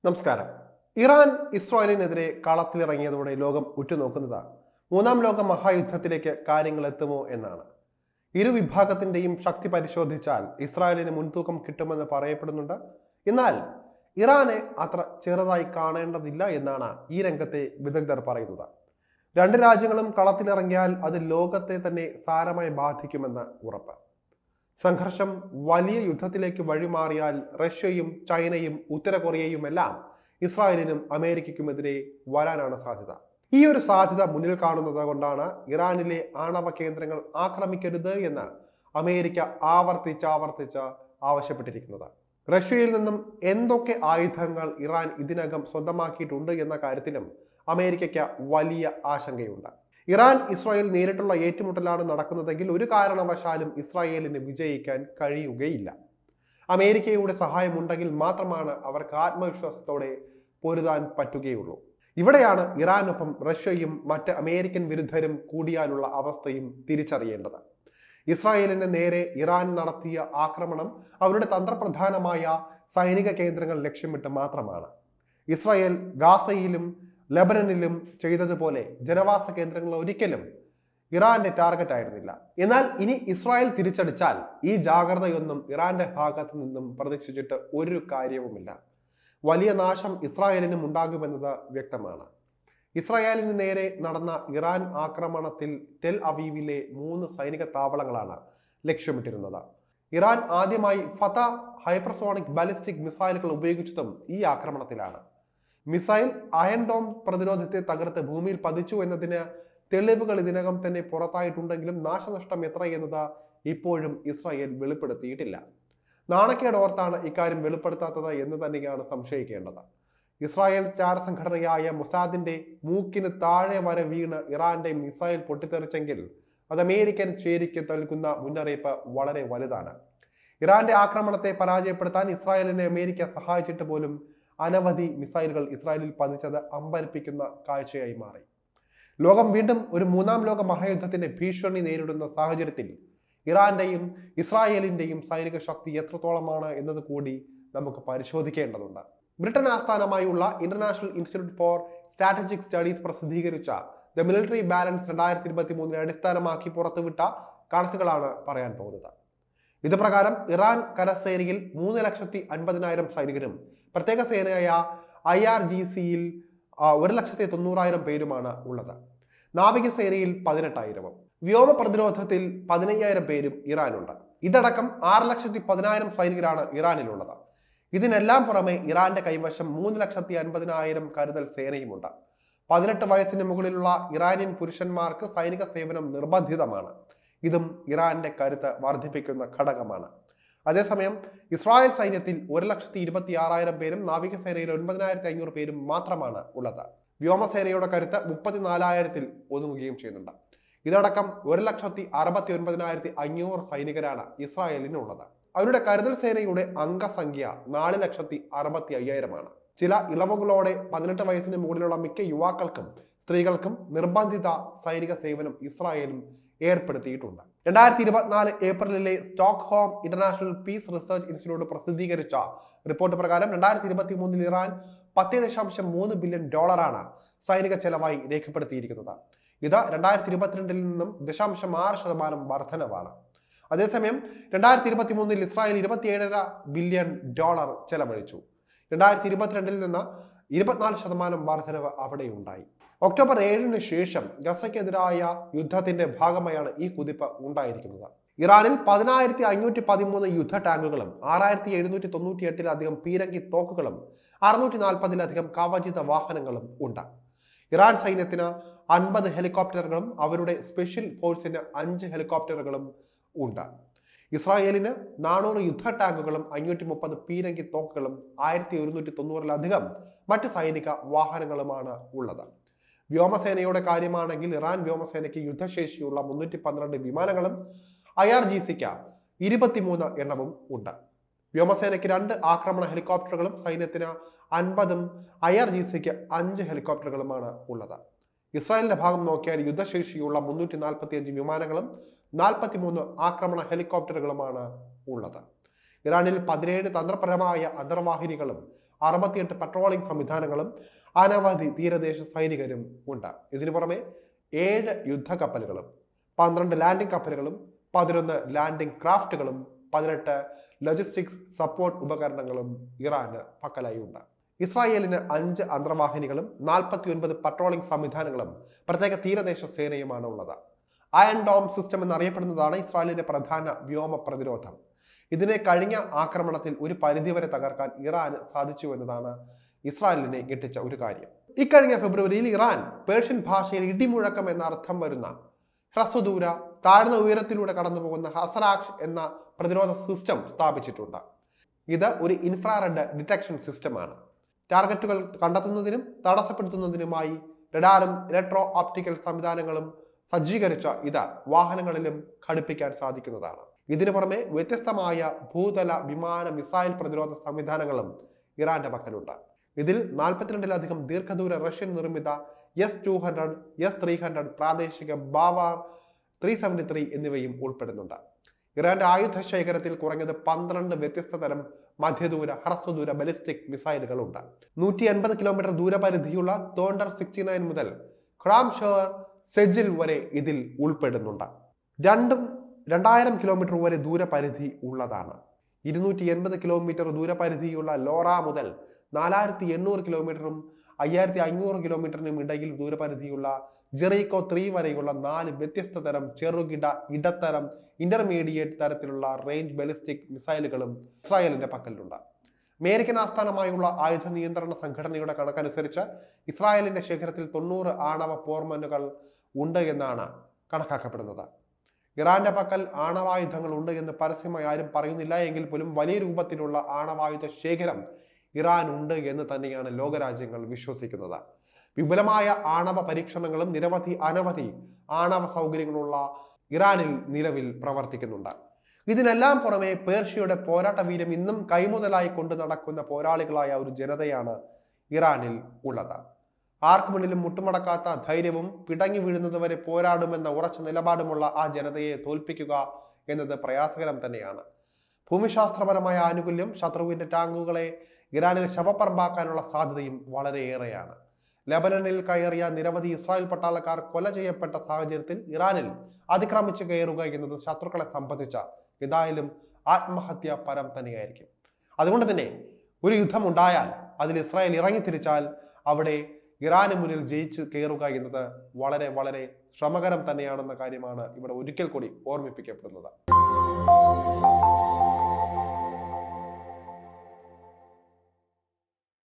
നമസ്കാരം. ഇറാൻ ഇസ്രായേലിനെതിരെ കളത്തിലിറങ്ങിയതോടെ ലോകം ഉറ്റുനോക്കുന്നത് മൂന്നാം ലോക മഹായുദ്ധത്തിലേക്ക് കാര്യങ്ങൾ എത്തുമോ എന്നാണ്. ഇരു വിഭാഗത്തിന്റെയും ശക്തി പരിശോധിച്ചാൽ ഇസ്രായേലിന് മുൻതൂക്കം കിട്ടുമെന്ന് പറയപ്പെടുന്നുണ്ട്. എന്നാൽ ഇറാനെ അത്ര ചെറുതായി കാണേണ്ടതില്ല എന്നാണ് ഈ രംഗത്തെ വിദഗ്ധർ പറയുന്നത്. രണ്ട് രാജ്യങ്ങളും കളത്തിലിറങ്ങിയാൽ അത് ലോകത്തെ തന്നെ സാരമായി ബാധിക്കുമെന്ന് ഉറപ്പ്. സംഘർഷം വലിയ യുദ്ധത്തിലേക്ക് വഴിമാറിയാൽ റഷ്യയും ചൈനയും ഉത്തര കൊറിയയുമെല്ലാം ഇസ്രായേലിനും അമേരിക്കയ്ക്കുമെതിരെ വരാനാണ് സാധ്യത. ഈ ഒരു സാധ്യത മുന്നിൽ കാണുന്നത് കൊണ്ടാണ് ഇറാനിലെ ആണവ കേന്ദ്രങ്ങൾ ആക്രമിക്കരുത് എന്ന് അമേരിക്ക ആവർത്തിച്ച് ആവശ്യപ്പെട്ടിരിക്കുന്നത്. റഷ്യയിൽ നിന്നും എന്തൊക്കെ ആയുധങ്ങൾ ഇറാൻ ഇതിനകം സ്വന്തമാക്കിയിട്ടുണ്ട് എന്ന കാര്യത്തിലും അമേരിക്കയ്ക്ക് വലിയ ആശങ്കയുണ്ട്. ഇറാൻ ഇസ്രായേൽ നേരിട്ടുള്ള ഏറ്റുമുട്ടലാണ് നടക്കുന്നതെങ്കിൽ ഒരു കാരണവശാലും ഇസ്രായേലിന് വിജയിക്കാൻ കഴിയുകയില്ല. അമേരിക്കയുടെ സഹായമുണ്ടെങ്കിൽ മാത്രമാണ് അവർക്ക് ആത്മവിശ്വാസത്തോടെ പൊരുതാൻ പറ്റുകയുള്ളൂ. ഇവിടെയാണ് ഇറാനൊപ്പം റഷ്യയും മറ്റ് അമേരിക്കൻ വിരുദ്ധരും കൂടിയാലുള്ള അവസ്ഥയും തിരിച്ചറിയേണ്ടത്. ഇസ്രായേലിന് നേരെ ഇറാൻ നടത്തിയ ആക്രമണം അവരുടെ തന്ത്രപ്രധാനമായ സൈനിക കേന്ദ്രങ്ങൾ ലക്ഷ്യമിട്ട് മാത്രമാണ്. ഇസ്രായേൽ ഗാസയിലും ലബനനിലും ചെയ്തതുപോലെ ജനവാസ കേന്ദ്രങ്ങൾ ഒരിക്കലും ഇറാന്റെ ടാർഗറ്റ് ആയിരുന്നില്ല. എന്നാൽ ഇനി ഇസ്രായേൽ തിരിച്ചടിച്ചാൽ ഈ ജാഗ്രതയൊന്നും ഇറാന്റെ ഭാഗത്ത് നിന്നും പ്രതീക്ഷിച്ചിട്ട് ഒരു കാര്യവുമില്ല. വലിയ നാശം ഇസ്രായേലിനും ഉണ്ടാകുമെന്നത് വ്യക്തമാണ്. ഇസ്രായേലിന് നേരെ നടന്ന ഇറാൻ ആക്രമണത്തിൽ ടെൽ അവീവിലെ 3 സൈനിക താവളങ്ങളാണ് ലക്ഷ്യമിട്ടിരുന്നത്. ഇറാൻ ആദ്യമായി ഫത ഹൈപ്പർസോണിക് ബാലിസ്റ്റിക് മിസൈലുകൾ ഉപയോഗിച്ചതും ഈ ആക്രമണത്തിലാണ്. മിസൈൽ അയൺ ഡോം പ്രതിരോധത്തെ തകർത്ത് ഭൂമിയിൽ പതിച്ചു എന്നതിന് തെളിവുകൾ ഇതിനകം തന്നെ പുറത്തായിട്ടുണ്ടെങ്കിലും നാശനഷ്ടം എത്ര എന്നത് ഇപ്പോഴും ഇസ്രായേൽ വെളിപ്പെടുത്തിയിട്ടില്ല. നാണക്കേട് ഓർത്താണ് ഇക്കാര്യം വെളിപ്പെടുത്താത്തത് എന്ന് തന്നെയാണ് സംശയിക്കേണ്ടത്. ഇസ്രായേൽ ചാര സംഘടനയായ മൊസാദിന്റെ മൂക്കിന് താഴെ വരെ വീണ് ഇറാന്റെ മിസൈൽ പൊട്ടിത്തെറിച്ചെങ്കിൽ അത് അമേരിക്കൻ ചേരിക്ക് നൽകുന്ന മുന്നറിയിപ്പ് വളരെ വലുതാണ്. ഇറാന്റെ ആക്രമണത്തെ പരാജയപ്പെടുത്താൻ ഇസ്രായേലിനെ അമേരിക്ക സഹായിച്ചിട്ട് പോലും അനവധി മിസൈലുകൾ ഇസ്രായേലിൽ പതിച്ചത് അമ്പരപ്പിക്കുന്ന കാഴ്ചയായി മാറി. ലോകം വീണ്ടും ഒരു മൂന്നാം ലോക മഹായുദ്ധത്തിന്റെ ഭീഷണി നേരിടുന്ന സാഹചര്യത്തിൽ ഇറാന്റെയും ഇസ്രായേലിന്റെയും സൈനിക ശക്തി എത്രത്തോളമാണ് എന്നത് കൂടി നമുക്ക് പരിശോധിക്കേണ്ടതുണ്ട്. ബ്രിട്ടൻ ആസ്ഥാനമായുള്ള international institute four strategic studies പ്രസിദ്ധീകരിച്ച ദ മിലിറ്ററി ബാലൻസ് 2023 അടിസ്ഥാനമാക്കി പുറത്തുവിട്ട കണക്കുകളാണ് പറയാൻ പോകുന്നത്. ഇത് പ്രകാരം ഇറാൻ കരസേനയിൽ 3,50,000 സൈനികരും പ്രത്യേക സേനയായ IRGCയിൽ 1,90,000 പേരുമാണ് ഉള്ളത്. നാവികസേനയിൽ 18,000, വ്യോമ പ്രതിരോധത്തിൽ 15,000 പേരും ഇറാനുണ്ട്. ഇതടക്കം 6,10,000 സൈനികരാണ് ഇറാനിലുള്ളത്. ഇതിനെല്ലാം പുറമെ ഇറാന്റെ കൈവശം 3,50,000 കരുതൽ സേനയുമുണ്ട്. 18 വയസ്സിന് മുകളിലുള്ള ഇറാനിയൻ പുരുഷന്മാർക്ക് സൈനിക സേവനം നിർബന്ധിതമാണ്. ഇതും ഇറാന്റെ കരുത്ത് വർദ്ധിപ്പിക്കുന്ന ഘടകമാണ്. അതേസമയം ഇസ്രായേൽ സൈന്യത്തിൽ 1,26,000 പേരും നാവികസേനയിൽ 9,500 പേരും മാത്രമാണ് ഉള്ളത്. വ്യോമസേനയുടെ കരുത്ത് 34,000-ൽ ഒതുങ്ങുകയും ചെയ്യുന്നുണ്ട്. ഇതടക്കം 1,69,500 സൈനികരാണ് ഇസ്രായേലിനുള്ളത്. അവരുടെ കരുതൽ സേനയുടെ അംഗസംഖ്യ 4,65,000 ചില ഇളവുകളോടെ 18 വയസ്സിന് മുകളിലുള്ള മിക്ക യുവാക്കൾക്കും സ്ത്രീകൾക്കും നിർബന്ധിത സൈനിക സേവനം ഇസ്രായേലും ഏർപ്പെടുത്തിയിട്ടുണ്ട്. 2024 ഏപ്രിലിലെ Stockholm International Peace Research Institute പ്രസിദ്ധീകരിച്ച റിപ്പോർട്ട് പ്രകാരം 2023 ഇറാൻ $10.3 ബില്യൺ സൈനിക ചെലവായി രേഖപ്പെടുത്തിയിരിക്കുന്നത്. ഇത് 2022 നിന്നും 0.6% വർധനവാണ്. അതേസമയം 2023 ഇസ്രായേൽ $27.5 ബില്യൺ ചെലവഴിച്ചു. 2022 നിന്ന് 24% വർധനവ് അവിടെയുണ്ടായി. ഒക്ടോബർ 7 ശേഷം ഗസയ്ക്കെതിരായ യുദ്ധത്തിന്റെ ഭാഗമായാണ് ഈ കുതിപ്പ് ഉണ്ടായിരിക്കുന്നത്. ഇറാനിൽ 10,513 യുദ്ധ ടാങ്കുകളും 6,798 പീരങ്കി തോക്കുകളും 640 കവചിത വാഹനങ്ങളും ഉണ്ട്. ഇറാൻ സൈന്യത്തിന് 50 ഹെലികോപ്റ്ററുകളും അവരുടെ സ്പെഷ്യൽ ഫോഴ്സിന് 5 ഹെലികോപ്റ്ററുകളും ഉണ്ട്. ഇസ്രായേലിന് 400 യുദ്ധ ടാങ്കുകളും 530 പീരങ്കി തോക്കുകളും 1,190 മറ്റ് സൈനിക വാഹനങ്ങളുമാണ് ഉള്ളത്. വ്യോമസേനയുടെ കാര്യമാണെങ്കിൽ ഇറാൻ വ്യോമസേനയ്ക്ക് യുദ്ധശേഷിയുള്ള 312 വിമാനങ്ങളും IRGCക്ക് 23 എണ്ണവും ഉണ്ട്. വ്യോമസേനയ്ക്ക് 2 ആക്രമണ ഹെലികോപ്റ്ററുകളും സൈന്യത്തിന് 50-ഉം IRGCക്ക് 5 ഹെലികോപ്റ്ററുകളുമാണ് ഉള്ളത്. ഇസ്രായേലിന്റെ ഭാഗം നോക്കിയാൽ യുദ്ധശേഷിയുള്ള 345 വിമാനങ്ങളും 43 ആക്രമണ ഹെലികോപ്റ്ററുകളുമാണ് ഉള്ളത്. ഇറാനിൽ 17 തന്ത്രപരമായ അന്തർവാഹിനികളും 68 പട്രോളിംഗ് സംവിധാനങ്ങളും അനവധി തീരദേശ സൈനികരും ഉണ്ട്. ഇതിനു പുറമെ 7 യുദ്ധക്കപ്പലുകളും 12 ലാൻഡിംഗ് കപ്പലുകളും 11 ലാൻഡിംഗ് ക്രാഫ്റ്റുകളും 18 ലോജിസ്റ്റിക്സ് സപ്പോർട്ട് ഉപകരണങ്ങളും ഇറാന് പക്കലായി ഉണ്ട്. ഇസ്രായേലിന് 5 അന്തർവാഹിനികളും 49 പട്രോളിംഗ് സംവിധാനങ്ങളും പ്രത്യേക തീരദേശ സേനയുമാണ് ഉള്ളത്. അയൺ ഡോം സിസ്റ്റം എന്നറിയപ്പെടുന്നതാണ് ഇസ്രായേലിന്റെ പ്രധാന വ്യോമ പ്രതിരോധം. ഇതിനെ കഴിഞ്ഞ ആക്രമണത്തിൽ ഒരു പരിധിവരെ തകർക്കാൻ ഇറാന് സാധിച്ചു എന്നതാണ് ഇസ്രായേലിനെ ഞെട്ടിച്ച ഒരു കാര്യം. ഇക്കഴിഞ്ഞ ഫെബ്രുവരിയിൽ ഇറാൻ പേർഷ്യൻ ഭാഷയിൽ ഇടിമുഴക്കം എന്ന അർത്ഥം വരുന്ന ഹ്രസ്വദൂര താഴ്ന്ന ഉയരത്തിലൂടെ കടന്നു പോകുന്ന ഹസറാഖ് എന്ന പ്രതിരോധ സിസ്റ്റം സ്ഥാപിച്ചിട്ടുണ്ട്. ഇത് ഒരു ഇൻഫ്രാറെഡ് ഡിറ്റക്ഷൻ സിസ്റ്റമാണ്. ടാർഗറ്റുകൾ കണ്ടെത്തുന്നതിനും തടസ്സപ്പെടുത്തുന്നതിനുമായി റഡാറും ഇലക്ട്രോ ഓപ്റ്റിക്കൽ സംവിധാനങ്ങളും സജ്ജീകരിച്ച ഇത് വാഹനങ്ങളിലും ഘടിപ്പിക്കാൻ സാധിക്കുന്നതാണ്. ഇതിനു പുറമെ വ്യത്യസ്തമായ ഭൂതല വിമാന മിസൈൽ പ്രതിരോധ സംവിധാനങ്ങളും ഇറാന്റെ പക്കലുണ്ട്. ഇതിൽ 42ലധികം ദീർഘദൂര റഷ്യൻ നിർമ്മിത S-200, S-300, പ്രാദേശിക ബാവാർ 373 എന്നിവയും ഉൾപ്പെടുന്നുണ്ട്. ഇറാന്റെ ആയുധ ശേഖരത്തിൽ കുറഞ്ഞത് 12 വ്യത്യസ്ത തരം മധ്യദൂര ഹ്രസ്വദൂര ബലിസ്റ്റിക് മിസൈലുകൾ ഉണ്ട്. 150 കിലോമീറ്റർ ദൂരപരിധിയുള്ള തോണ്ടർ 69 മുതൽ ഖ്രാംഷർ സെജിൽ വരെ ഇതിൽ ഉൾപ്പെടുന്നുണ്ട്. 2000 കിലോമീറ്റർ വരെ ദൂരപരിധി ഉള്ളതാണ്. 280 കിലോമീറ്റർ ദൂരപരിധിയുള്ള ലോറ മുതൽ 4800 കിലോമീറ്ററും 5500 കിലോമീറ്ററിനും ഇടയിൽ ദൂരപരിധിയുള്ള ജെറീക്കോ 3 വരെയുള്ള 4 വ്യത്യസ്ത തരം ചെറുകിട, ഇടത്തരം, ഇന്റർമീഡിയറ്റ് തരത്തിലുള്ള റേഞ്ച് ബലിസ്റ്റിക് മിസൈലുകളും ഇസ്രായേലിന്റെ പക്കലുണ്ട്. അമേരിക്കൻ ആസ്ഥാനമായുള്ള ആയുധ നിയന്ത്രണ സംഘടനയുടെ കണക്കനുസരിച്ച് ഇസ്രായേലിന്റെ ശേഖരത്തിൽ 90 ആണവ പോർമനുകൾ ഉണ്ട് എന്നാണ് കണക്കാക്കപ്പെടുന്നത്. ഇറാന്റെ പക്കൽ ആണവായുധങ്ങൾ ഉണ്ട് എന്ന് പരസ്യമായി ആരും പറയുന്നില്ല എങ്കിൽ പോലും വലിയ രൂപത്തിലുള്ള ആണവായുധ ശേഖരം ഇറാൻ ഉണ്ട് എന്ന് തന്നെയാണ് ലോകരാജ്യങ്ങൾ വിശ്വസിക്കുന്നത്. വിപുലമായ ആണവ പരീക്ഷണങ്ങളും അനവധി ആണവ സൗകര്യങ്ങളുള്ള ഇറാനിൽ നിലവിൽ പ്രവർത്തിക്കുന്നുണ്ട്. ഇതിനെല്ലാം പുറമെ പേർഷ്യയുടെ പോരാട്ട വീര്യം ഇന്നും കൈമുതലായി കൊണ്ടു നടക്കുന്ന പോരാളികളായ ഒരു ജനതയാണ് ഇറാനിൽ ഉള്ളത്. ആർക്കു മുന്നിലും മുട്ടുമടക്കാത്ത ധൈര്യവും പിടങ്ങി വീഴുന്നത് വരെ പോരാടുമെന്ന ഉറച്ച നിലപാടുമുള്ള ആ ജനതയെ തോൽപ്പിക്കുക എന്നത് പ്രയാസകരം തന്നെയാണ്. ഭൂമിശാസ്ത്രപരമായ ആനുകൂല്യം ശത്രുവിന്റെ ടാങ്കുകളെ ഇറാനിൽ ശവപ്പറമ്പാക്കാനുള്ള സാധ്യതയും വളരെയേറെയാണ്. ലെബനനിൽ കയറിയ നിരവധി ഇസ്രായേൽ പട്ടാളക്കാർ കൊല ചെയ്യപ്പെട്ട സാഹചര്യത്തിൽ ഇറാനിൽ അതിക്രമിച്ചു കയറുക എന്നത് ശത്രുക്കളെ സംബന്ധിച്ച ഏതായാലും ആത്മഹത്യാ പരം തന്നെയായിരിക്കും. അതുകൊണ്ട് തന്നെ ഒരു യുദ്ധം ഉണ്ടായാൽ അതിൽ ഇസ്രായേൽ ഇറങ്ങിത്തിരിച്ചാൽ അവിടെ ഇറാന് മുന്നിൽ ജയിച്ച് കയറുക എന്നത് വളരെ വളരെ ശ്രമകരം തന്നെയാണെന്ന കാര്യമാണ് ഇവിടെ ഒരിക്കൽ കൂടി ഓർമ്മിപ്പിക്കപ്പെടുന്നത്.